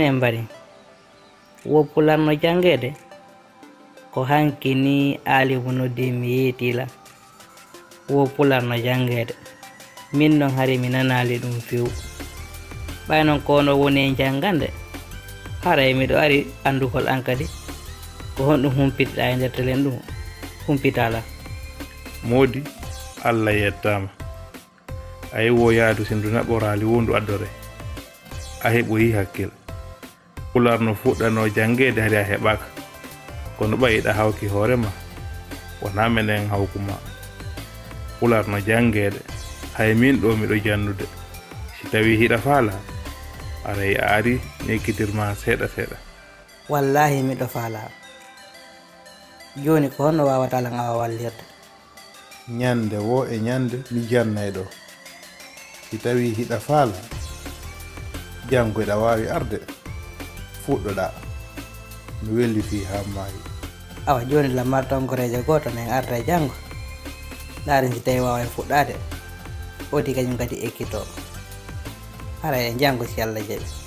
en mbari woppularno jangede ko hanki ni alimu noddi mi yeetila woppularno jangede min non hari mi nanali ɗum few ɓay non kono woni e jangande haray miɗo ari andugol an kadi ko honɗum humpitiɗa e nder telen ɗum humpitala Modi Allah yettama a yewo yaadu sindu naɓorali wondu addore a heɓoyi hakkil pularno fuɗɗano jangede hari a heɓaka kono ɓayiɗa hawki hoorema wona menen hawkuma pularno jangede hay min ɗo miɗo jannude si tawi hiɗa faala aray a ari nekkitirma seeɗa seeɗa wallahi miɗo faala joni ko honno wawata lan awa wallirde ñande wo e ñande mi jannay ɗo si tawi hiɗa faala jangoyɗa wawi arde fuɗɗoɗa mi welliti ha maayi awa joni lamar tonkoreje goto men arda e janggo laari si tawi wawa fuɗɗade odi kañum kadi ekkito ara e janggo si Allah jaɓi